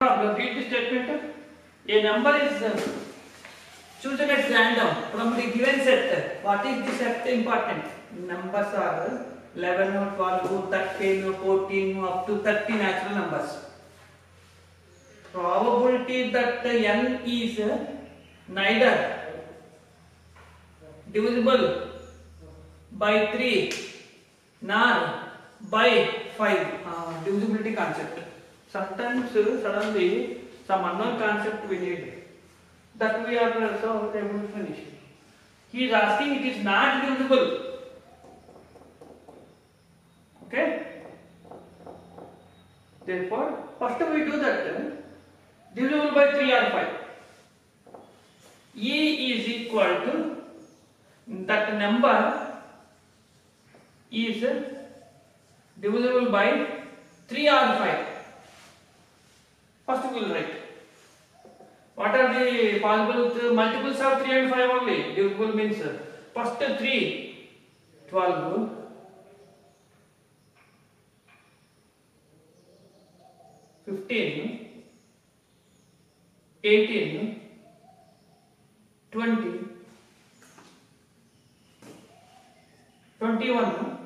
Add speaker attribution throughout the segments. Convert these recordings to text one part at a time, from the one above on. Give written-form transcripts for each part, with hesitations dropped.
Speaker 1: Problem. Read the statement. A number is chosen at random from the given set. What is the set important? Numbers are 11, 12, 13, 14, up to 30 natural numbers. Probability that n is neither divisible by 3 nor by 5. Divisibility concept. Sometimes suddenly some unknown concept we need that we are also able to finish. He is asking it is not divisible. Okay. Therefore, first we do that divisible by 3 or 5. E is equal to that number is divisible by 3 or 5. First we will write. What are the possible multiples of 3 and 5 only? Divisible means first 3, 12, 15, 18, 20, 21,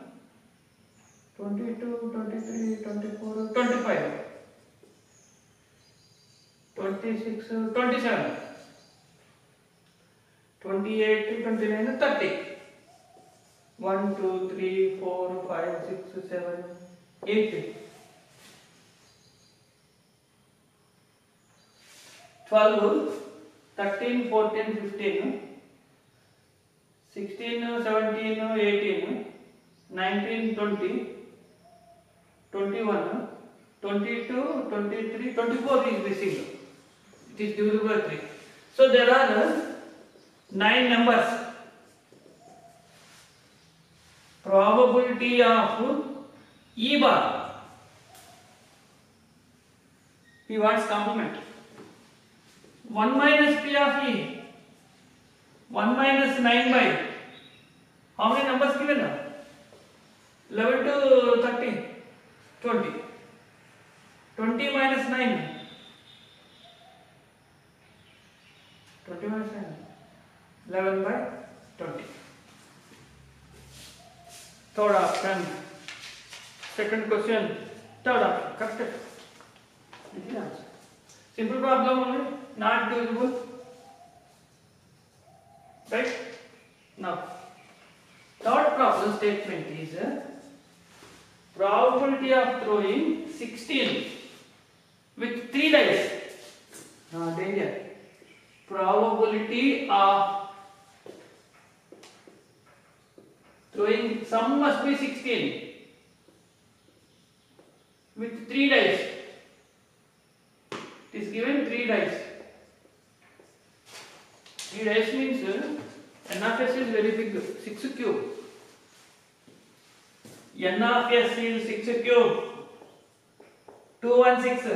Speaker 1: 22, 23, 24, 25, 26, 27, 28, 29, 30. 1, 2, 3, 4, 5, 6, 7, 8. 12, 13, 14, 15, 16, 17, 18, 19, 20, 21, 22, 23, 24 is missing. It is divisible by 3. So there are 9 numbers. Probability of E bar. He wants complement. 1 minus P of E. 1 minus 9 by. How many numbers given now? 11 to 13. 20. 20 minus 9. 20 minus 9. 11 by 20. Third option. Second question. Third option. Correct. Simple problem only. Not divisible. Right? Now, third problem statement is probability of throwing 16 with 3 dice. Danger. Probability of throwing sum must be 16 with 3 dice. It is given 3 dice. 3 dice means n of s is very big, 6 cube. N of s is 6 cube. 2, 1, 6.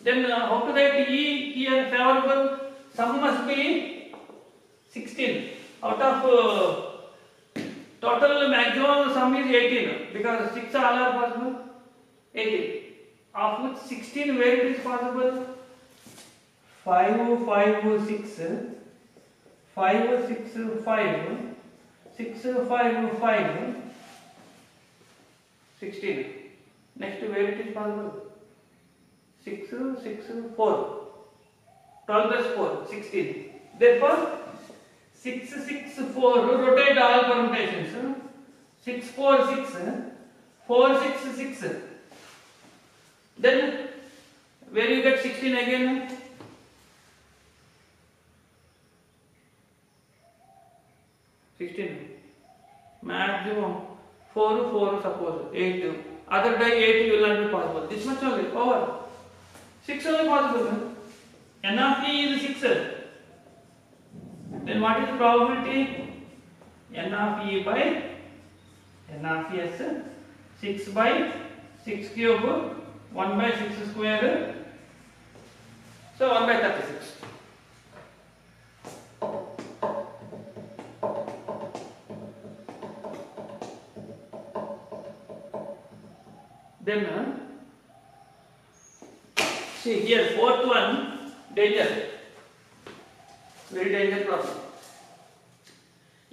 Speaker 1: Then how to write E here favorable? Sum must be 16. Out of total maximum sum is 18 because 6 all are possible. 18. Of which 16 where it is possible? 5, 5, 6, 5, 6, 5, 6, 5, 5, 16. Next where it is possible? 6, 6, 4. 12 plus 4, 16. Therefore, 6, 6, 4, rotate all permutations. 6, 4, 6, 4, 6, 6. Then, where you get 16 again? Maximum 4, 4, suppose 8. Other day 8 will not be possible. This much only, over. 6 only possible. N of E is 6. Then what is the probability? N of E by N of S. 6 by 6 cube. 1 by 6 square. So 1 by 36. Then See here, fourth one, danger. Very dangerous problem.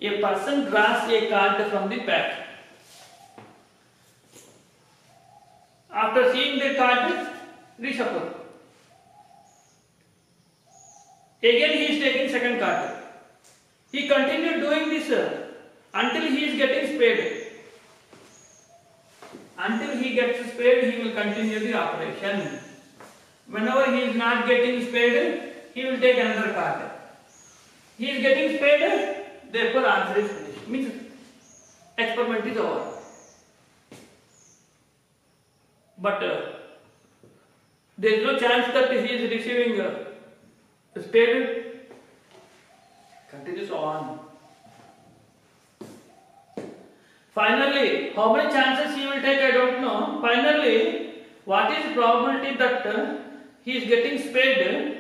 Speaker 1: A person draws a card from the pack. After seeing the card, reshuffle. Again he is taking second card. He continued doing this until he is getting spade. Until he gets spade, he will continue the operation. Whenever he is not getting spade, he will take another card. He is getting spade, therefore answer is finished. Means experiment is over. But there is no chance that he is receiving spade. Continues on. Finally, how many chances he will take, I don't know. Finally, what is the probability that he is getting spade?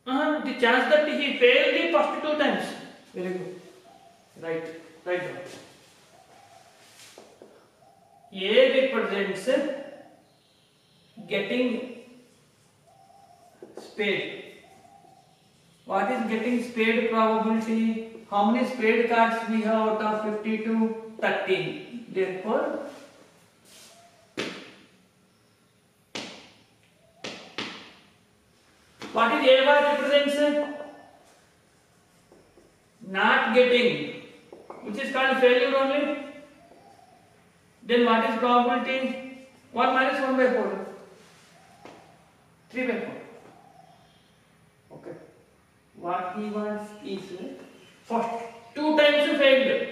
Speaker 1: The chance that he failed the first two times. Very good. Right down. A represents getting spade. What is getting spade probability? How many spade cards we have out of 52? 13. Therefore, what is A bar represents? Not getting, which is called failure only. Then what is probability? 1 minus 1 by 4. 3 by 4. Okay. What he wants is first 2 times failed.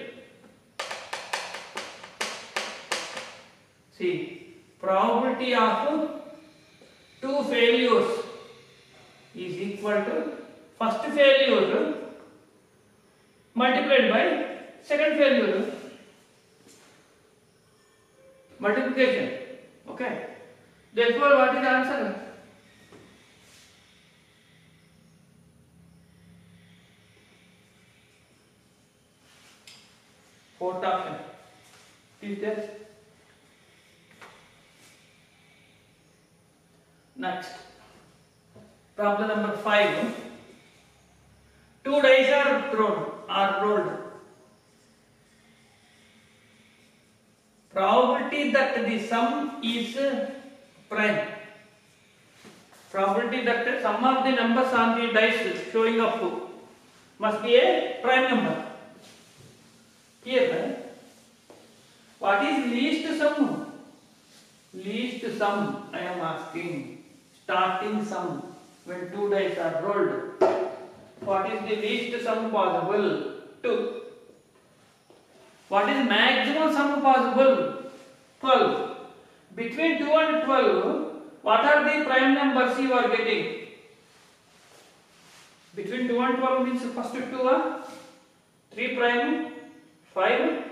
Speaker 1: See, probability of 2 failures is equal to first failure multiplied by second failure. Multiplication. Okay. Therefore, what is the answer? Fourth option. Is there? Next. Problem number 5. 2 dice are rolled. Probability that the sum is prime. Probability that the sum of the numbers on the dice showing up must be a prime number. Here, what is least sum? Least sum, I am asking. Starting sum when 2 dice are rolled. What is the least sum possible? 2. What is maximum sum possible? 12. Between 2 and 12, what are the prime numbers you are getting? Between 2 and 12 means first 2 are 3 prime, 5,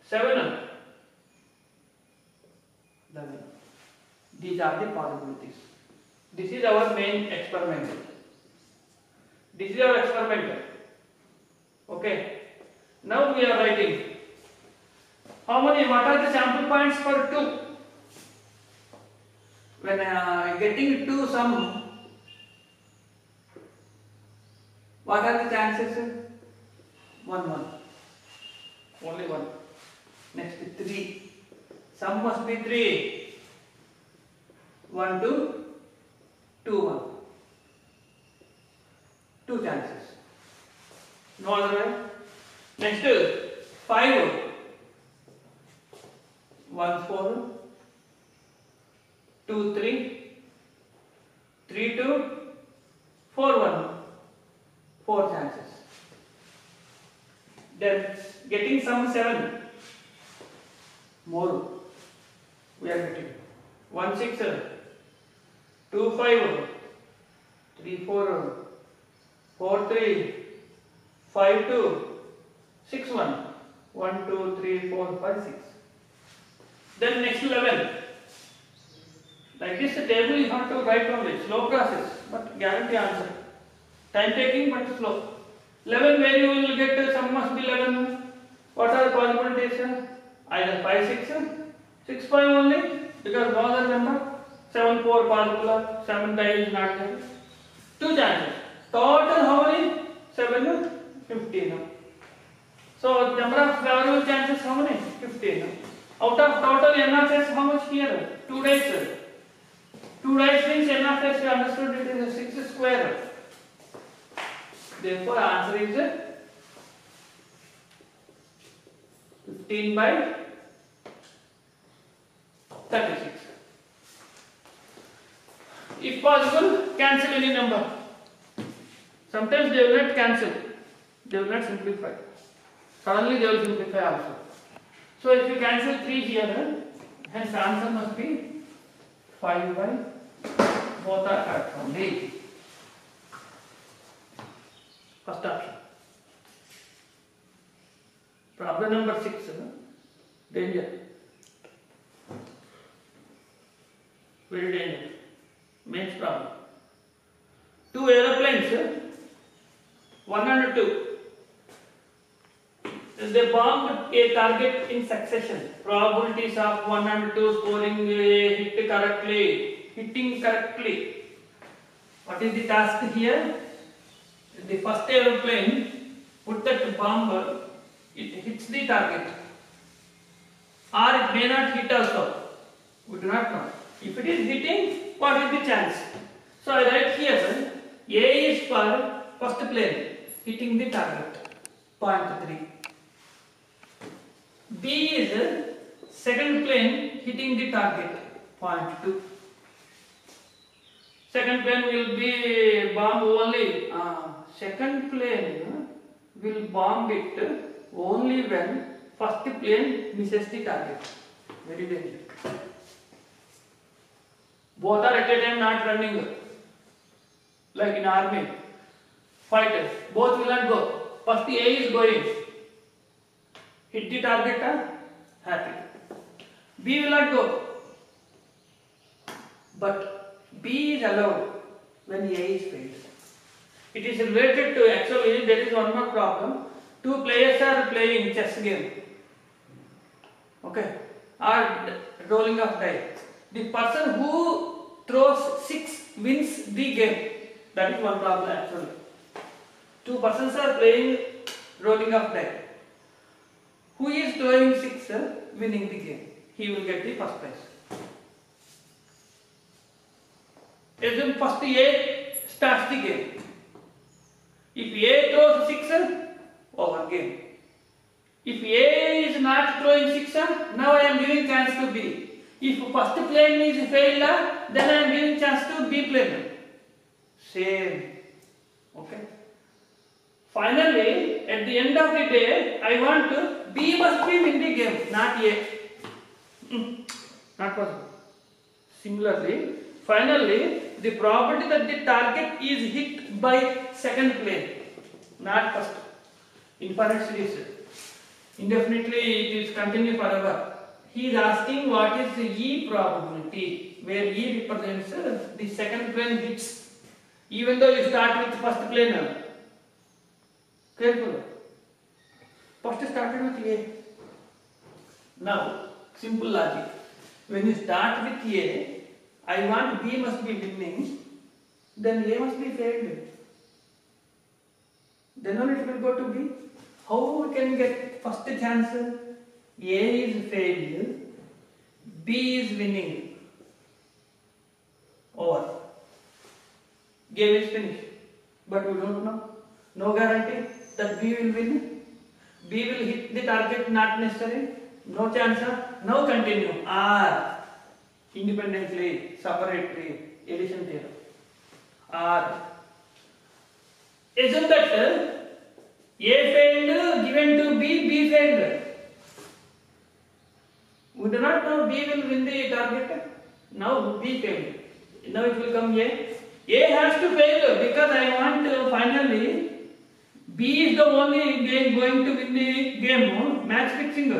Speaker 1: 7, 11. These are the possibilities. This is our main experiment. This is our experiment. Okay. Now we are writing. How many? What are the sample points for 2? When getting 2 sum, what are the chances? 1. Only 1. Next 3. Sum must be 3. 1, 2, 2, 1. 2 chances. No other way. Next 5. 1, 4, 2, 3, 3, 2, 4, 1. 4 chances. Then getting sum 7. More. We are getting 1, 6, 2, 5, 3, 4, 4, 3, 5, 2, 6, 1. 1, 2, 3, 4, 5, 6. Then next 11. Like this table you have to write only. Slow process, but guarantee answer. Time taking but slow. 11 where you will get sum must be 11. What are the possibilities? Either 5, 6, 6 5 only because balls are number 7 4 possible 7 die is not there. 2 chances. Total how many? 7 15. So number of favorable chances how many? 15. Out of total n of s how much here? 2 dice. 2 dice means n of s you understood it is 6 square. Therefore answer is 15 by 36. If possible, cancel any number. Sometimes they will not cancel. They will not simplify. Suddenly they will simplify also. So if you cancel 3 here, hence answer must be 5 by both are correct only. First option. Problem number 6. Danger. Very dangerous. Main problem. 2 aeroplanes, 1 and 2. They bombed a target in succession. Probabilities of 1 and 2 scoring a hit correctly, hitting correctly. What is the task here? The first aeroplane put that bomb, it hits the target, or it may not hit also. We do not know. If it is hitting, what is the chance? So I write here, A is for first plane hitting the target, 0.3. B is second plane hitting the target, 0.2. Second plane will be bomb only. Second plane will bomb it only when first plane misses the target. Very dangerous. Both are at a time not running. Like in army, fighters, both will not go. First A is going, hit the target, happy. B will not go, but B is allowed when A is failed. It is related to, actually there is one more problem. 2 players are playing chess game, okay, or rolling of die. The person who throws 6 wins the game. That is one problem actually. 2 persons are playing rolling of die. Who is throwing 6 winning the game? He will get the first prize. Assume first A starts the game. If A throws 6, over game. If A is not throwing 6, now I am giving chance to B. If first plane is failed, then I am giving chance to B plane. Same. Okay. Finally, at the end of the day, I want to B must be win the game, not A. Not possible. Similarly, finally, the probability that the target is hit by second plane, not first. Infinite series. Indefinitely it is continue forever. He is asking what is the E probability, where E represents the second plane hits. Even though you start with first plane. Careful. First started with A. Now, simple logic. When you start with A, I want B must be winning, then A must be failed. Then only it will go to B. How we can get first chance? A is failed, B is winning. Over. Game is finished. But we don't know. No guarantee that B will win. B will hit the target, not necessary. No chance. Now continue. R. Independently, separately, addition theorem. R. Assume that A failed given to B, B failed. We do not know B will win the target. Now B failed. Now it will come A. A has to fail because I want finally B is the only game going to win the game. Match fixing.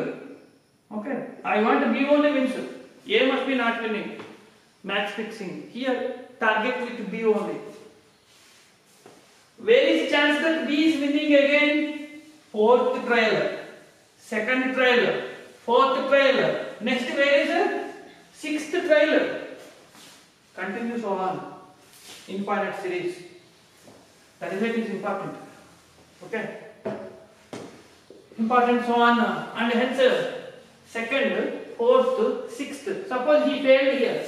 Speaker 1: Okay. I want B only wins. A must be not winning. Match fixing. Here target with B only. Where is chance that B is winning again? Fourth trial, second trial, fourth trial, Next, where is the sixth trial? Continue so on. Infinite series. That is why it is important. Okay. Important so on. And hence, second, fourth, sixth. Suppose he failed here.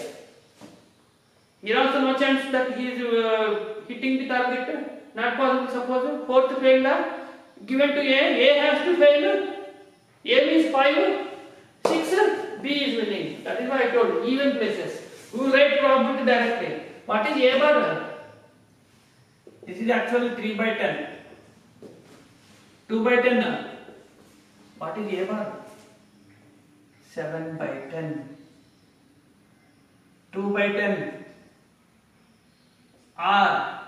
Speaker 1: Here also no chance that he is hitting the target. Not possible. Suppose fourth failed. Given to A. A has to fail. A means 5. 6. B is winning. That is why I told you. Even places. We will write probability directly. What is A bar? This is actually 3 by 10. 2 by 10. What is A bar? 7 by 10. 2 by 10. R.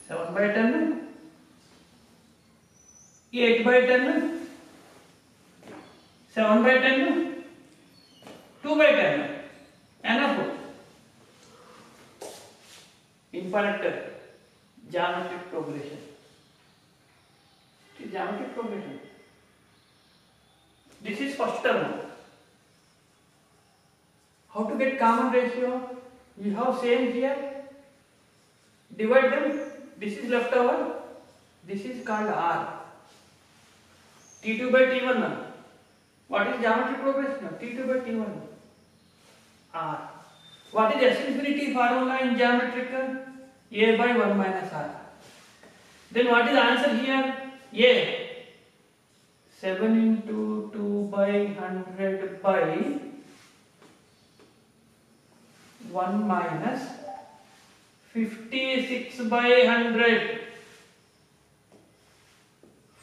Speaker 1: 7 by 10. 8 by 10. 7 by 10. 2 by 10. Enough. Infinite geometric progression. Geometric progression. This is first term. How to get common ratio? You have same here. Divide them. This is left over. This is called R. T2 by T1. What is geometric progression? T2 by T1. R. What is S infinity formula in geometric? A by 1 minus R. Then what is the answer here? A. 7 into 2 by 100 by 1 minus 56 by 100.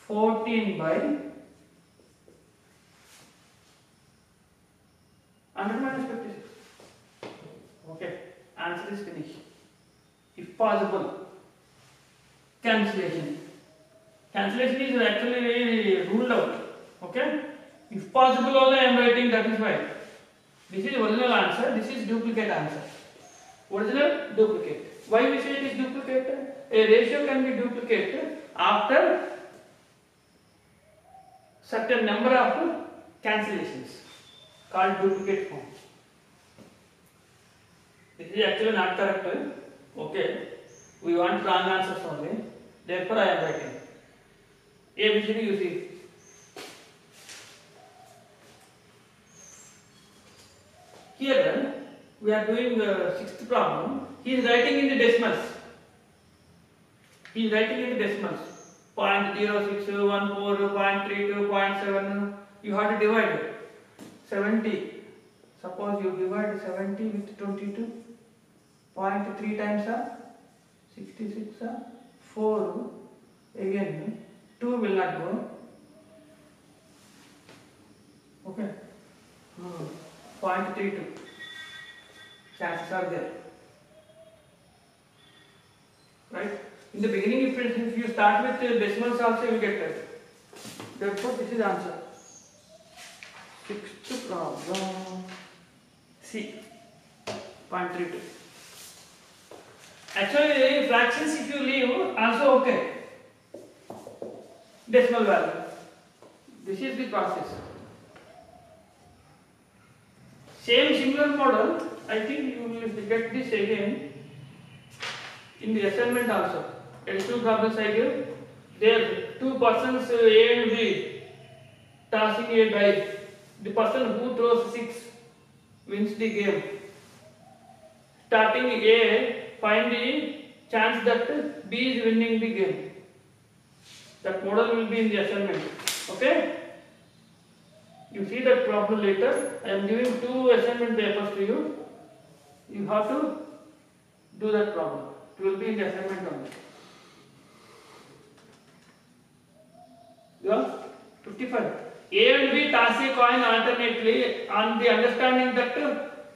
Speaker 1: 14 by 100 minus 56. Okay, answer is finished. If possible, cancellation. Cancellation is actually ruled out. Okay, if possible, only I am writing, that is why. This is original answer, this is duplicate answer. Original, duplicate. Why we say it is duplicate? A ratio can be duplicated after certain number of cancellations, called duplicate form. This is actually not correct. Okay, we want wrong answers only. Therefore, I am writing. A, B, C, D, you see. Here we are doing the sixth problem. He is writing in the decimals. He is writing in the decimals. 0.06, 0.14, 0.32, 0.7. You have to divide 70. Suppose you divide 70 with 22. 0.3 times 66. 4. Again 2 will not go. Okay. 0.32. Chances are there. Right? In the beginning, if you start with decimals also, you will get that. Therefore, this is answer. Sixth problem. C. 0.32. Actually, fractions if you leave, also okay. Decimal value. This is the process. Same similar model, I think you will get this again in the assignment also. And two problems I give. There, two persons A and B tossing a die. The person who throws 6 wins the game. Starting A, find the chance that B is winning the game. That model will be in the assignment. Okay? You see that problem later. I am giving 2 assignment papers to you. You have to do that problem. It will be in the assignment only. Yeah? 55. A and B toss a coin alternately on the understanding that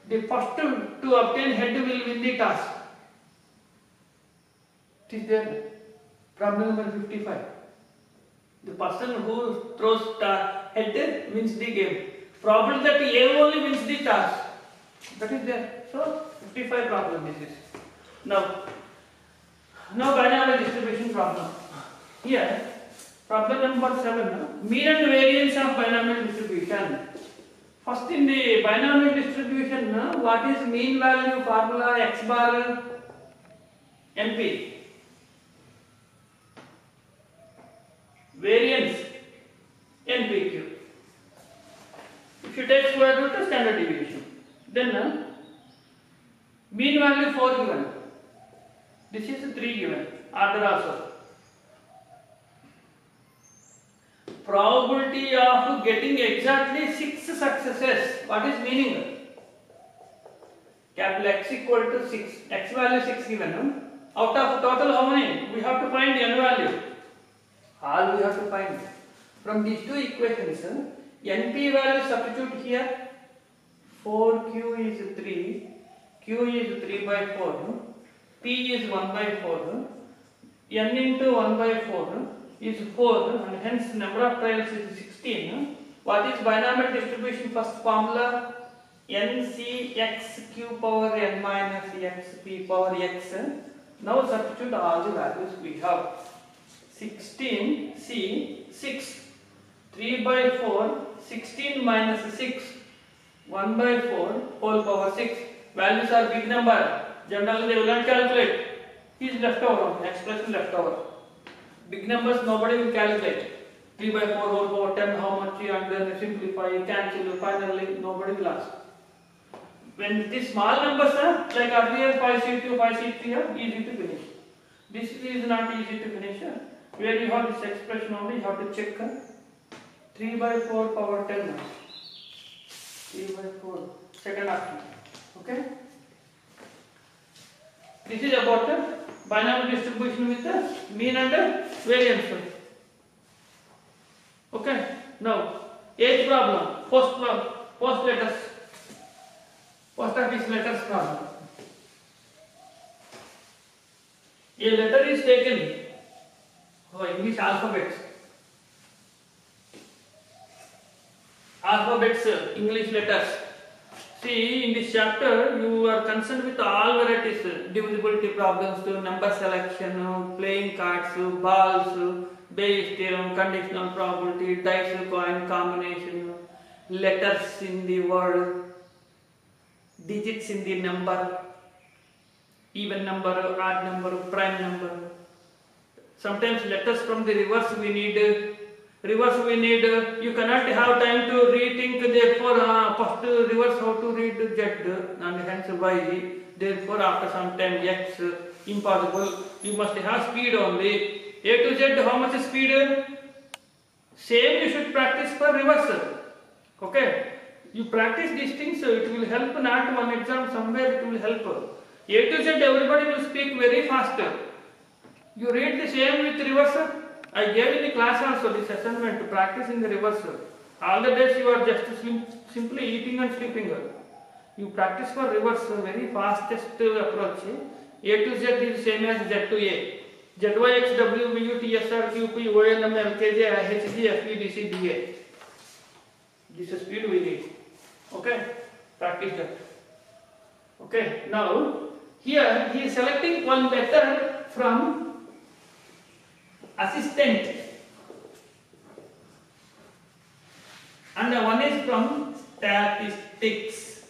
Speaker 1: the first to obtain head will win the toss. It is there. Problem number 55. The person who throws head wins the game. Probably that A only wins the toss. That is there. So 55 problem this is. Now binomial distribution problem. Here problem number 7. Mean and variance of binomial distribution. First, in the binomial distribution, what is mean value formula x bar NP? Variance NPQ. If you take square root of standard deviation, then mean value 4 given. This is 3 given. Order also. Probability of getting exactly 6 successes. What is meaning? Capital X equal to 6. X value 6 given. Out of total how many? We have to find n value. All we have to find. From these two equations, NP value substitute here. 4Q is 3. Q is 3 by 4. P is 1 by 4. N into 1 by 4 is 4 and hence number of trials is 16. What is binomial distribution? First formula NCXQ power n minus XP power x. Now substitute all the values we have. 16 C 6 3 by 4 16 minus 6 1 by 4 whole power 6. Values are big number. Generally they will not calculate. Is left over. Expression left over. Big numbers nobody will calculate. 3 by 4 whole power 10 how much, and then simplify, cancel, finally nobody will ask. When these small numbers are like earlier 5C2, 5C3 easy to finish. This is not easy to finish. Where you have this expression only you have to check 3 by 4 power 10. 3 by 4 second option. Okay. This is about binomial distribution with the mean and variance. Okay. Now, eighth problem. Post letters. Post office letters problem. A letter is taken. English alphabets. Alphabets, English letters. See, in this chapter, you are concerned with all varieties, divisibility problems, number selection, playing cards, balls, Bayes theorem, conditional probability, dice coin combination, letters in the word, digits in the number, even number, odd number, prime number. Sometimes letters from the reverse we need. You cannot have time to rethink, therefore first reverse how to read Z and hence Y, therefore after some time X, impossible. You must have speed only. A to Z, how much speed? Same you should practice for reverse. Okay. You practice these things, it will help, not one exam, somewhere it will help. A to Z everybody will speak very fast. You read the same with reverse. I gave in the class also this assignment to practice in the reverse. All the days you are just simply eating and sleeping. You practice for reverse, very fastest approach. A to Z is same as Z to A. Z, Y, X, W, V, U, T, S, R, Q, P, O, N, M, L, K, J, I, H, G, F, P, D, C, D, A. This is speed we need. Okay? Practice that. Okay? Now, here he is selecting one letter from assistant and one is from statistics.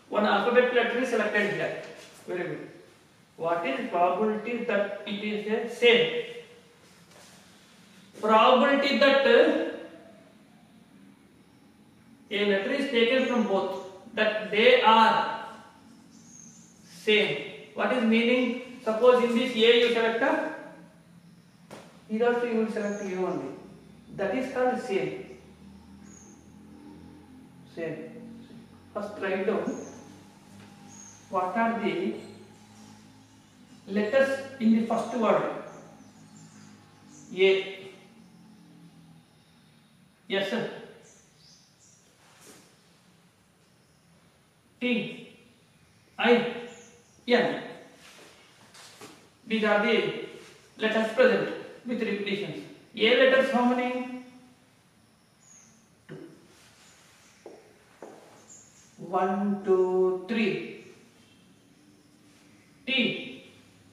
Speaker 1: One alphabet letter is selected here. Very good. What is probability that it is the same? Probability that a letter is taken from both, that they are same. What is meaning? Suppose in this A you select a, here also you will select A only. That is called same. Same. First write down what are the letters in the first word. A. Yes sir. T. I. N. These are the letters present with repetitions. A letters how many? 2. 1, 2, 3. T.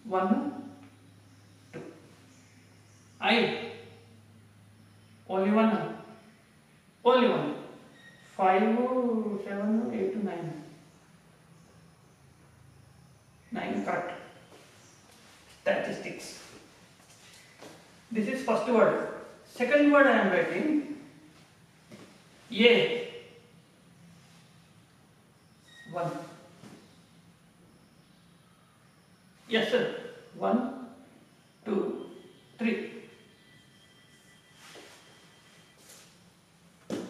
Speaker 1: 1, 2. I. Only one 5, 7, 8, 9. 9 correct. Statistics. This is first word. Second word I am writing A. 1. Yes sir. 1, 2, 3.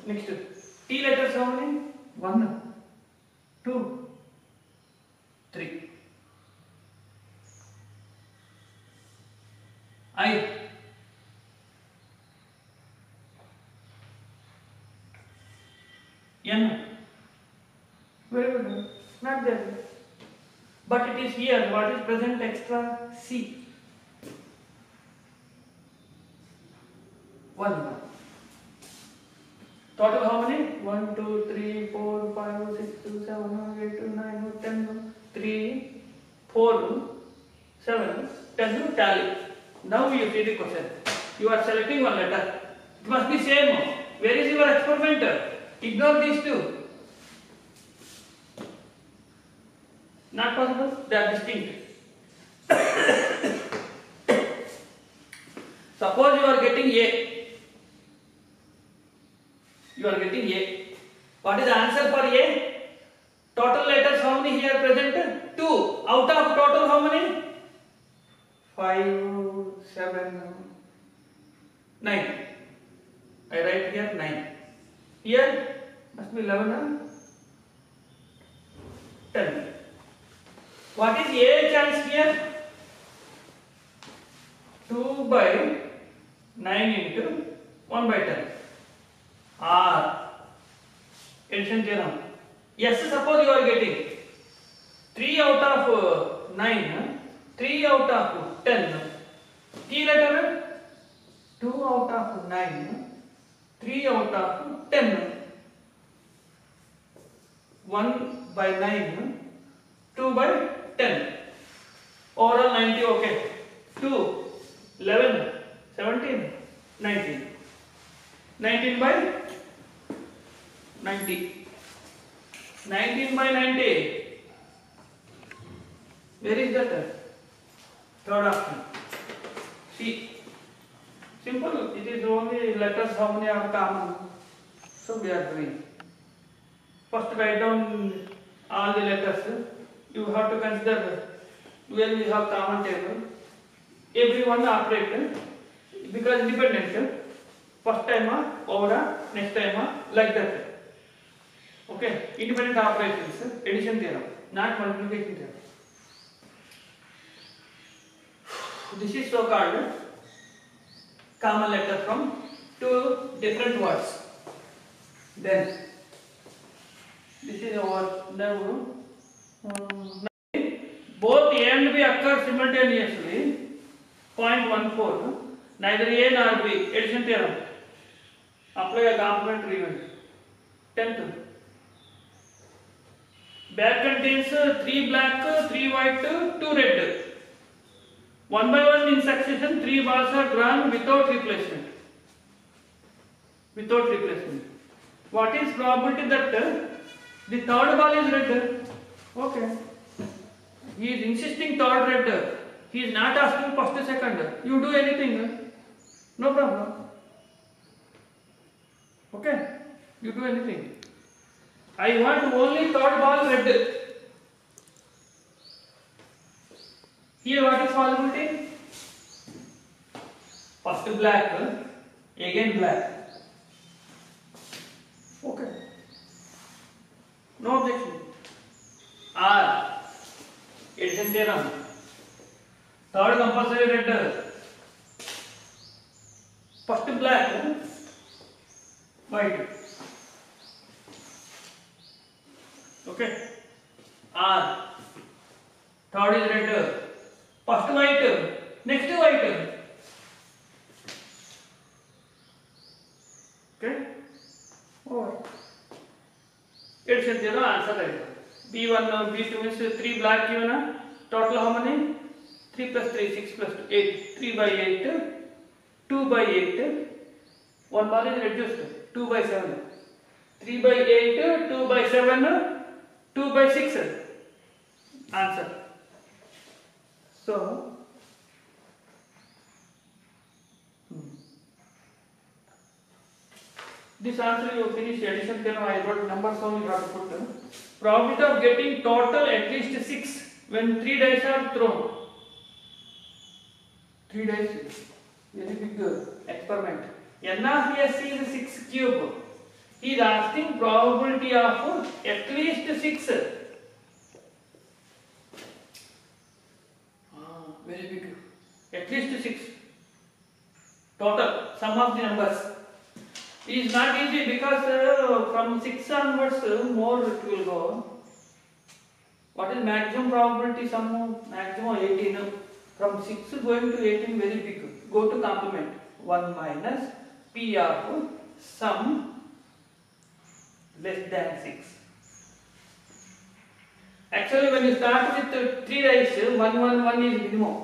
Speaker 1: Next T letters how many? 1, 2, 3. I. N. Very good. Not there. But it is here. What is present extra? C. 1. Total how many? 1, 2, 3, 4, 5, 6, 7, 8, 9, 10, 3, 4, 7, 10, tally. Now you see the question. You are selecting one letter. It must be same. Where is your experimenter? Ignore these two. Not possible. They are distinct. Suppose you are getting A. You are getting A. What is the answer for A? Total letters how many here present? 2. Out of total how many? 5, 7, 9. I write here 9. Here must be 11, 10. What is A chance here? 2 by 9 into 1 by 10. R. Addition theorem. Yes, suppose you are getting 3 out of 9, 3 out of 10. T letter 2 out of 9, 3 out of 10. 1 by 9, 2 by 10. Overall 90, okay. 2, 11, 17, 19. 19 by 90. 19 by 90. Where is that? Third option. C. Simple. It is only letters how many are common. So we are doing. First write down all the letters. You have to consider where we have common table. Everyone operate because independent. First time over, next time like that. Okay, independent operations, addition theorem, not multiplication theorem. This is so called common letter from two different words. Then this is our now. Both A and B occur simultaneously. 0.14. Neither A nor B. Addition theorem. Apply a complementary event. 10th. Bag contains 3 black, 3 white, 2 red. One by one in succession, 3 balls are drawn without replacement. Without replacement. What is probability that the third ball is red? Okay. He is insisting third red. He is not asking first, second. You do anything. No problem. Okay. You do anything. I want only third ball red. Here what is possibility? First black, again black. Okay. No objection. R. Addition theorem. Third compulsory red. First black, white. Okay. R. Third is red. First white, next white. Okay. Over. Addition theorem answer right. B1, B2 means 3 black given. Total how many? 3 plus 3, 6 plus 2, 8. 3 by 8, 2 by 8. One ball is reduced. 2 by 7. 3 by 8, 2 by 7, 2 by 6. Answer. So, this answer you finish addition, then I wrote numbers only you have to put. Probability of getting total at least 6 when 3 dice are thrown. 3 dice, very big experiment. NRPSC is 6 cube. He is asking probability of at least 6. Very big. At least 6. Total, sum of the numbers. It is not easy because from 6 onwards more it will go. What is maximum probability sum? Maximum 18. From 6 going to 18 very big. Go to complement. 1 minus P of sum less than 6. Actually when you start with 3 dice, 1, 1, 1 is minimum.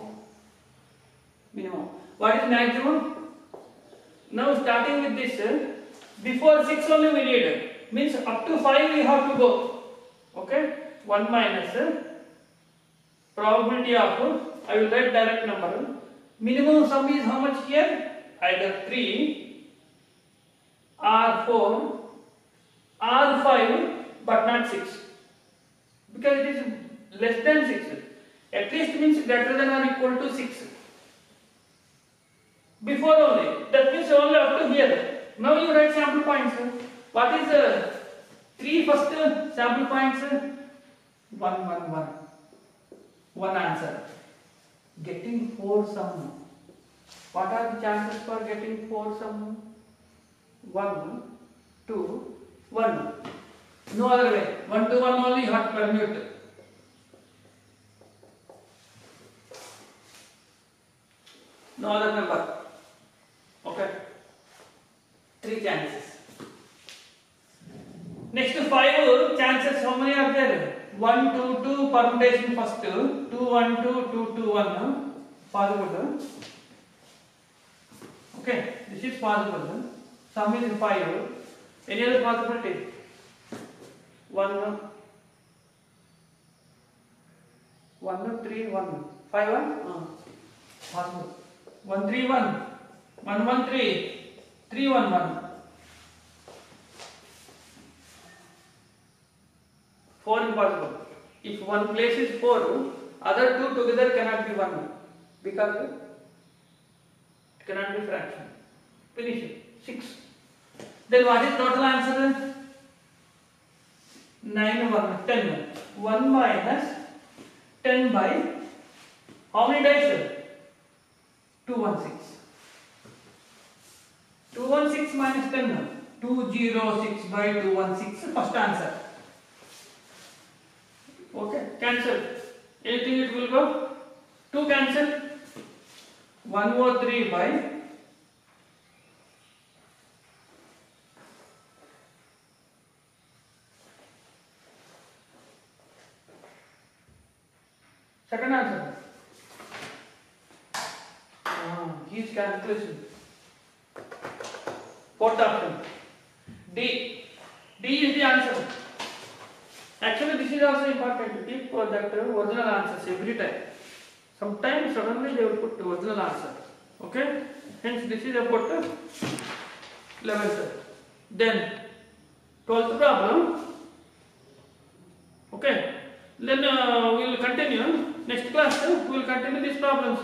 Speaker 1: Minimum. What is maximum? Now starting with this, before 6 only we need. Means up to 5 we have to go. Okay? 1 minus probability of, I will write direct number. Minimum sum is how much here? Either 3 or 4 or 5 but not 6. Because it is less than 6. At least means greater than or equal to 6. Before only. That means only up to here. Now you write sample points. What is 3 first sample points? 1, 1, 1. One answer. Getting 4 sum. What are the chances for getting 4 sum? 1, 2, 1. No other way. 1 to 1 only you have to permute. No other number. Okay. 3 chances. Next 5 chances, how many are there? 1, 2, 2 permutation first. 2, 1, 2, 2, 2, 1. Possible. Okay. This is possible. Sum is 5. Any other possibility? 1, 3, 1. 5, 1? Possible. 1, 3, 1. 1, 1, 3. 3, 1, 1. 4 impossible. If one place is 4, other 2 together cannot be 1. Because it cannot be fraction. Finish it. 6. Then what is total answer? 9, 1, 10. 1 minus 10 by how many dice? 216. 216 minus 10. 206 by 216. First answer. Okay. Cancel. Anything it will go? 2 cancel. 103 by second answer. His calculation. Fourth option. D. D is the answer. Actually, this is also important. Keep that original answers every time. Sometimes suddenly they will put the original answer. Okay? Hence, this is about 11th. Then 12th problem. Okay? Then we will continue. Next class we will continue these problems.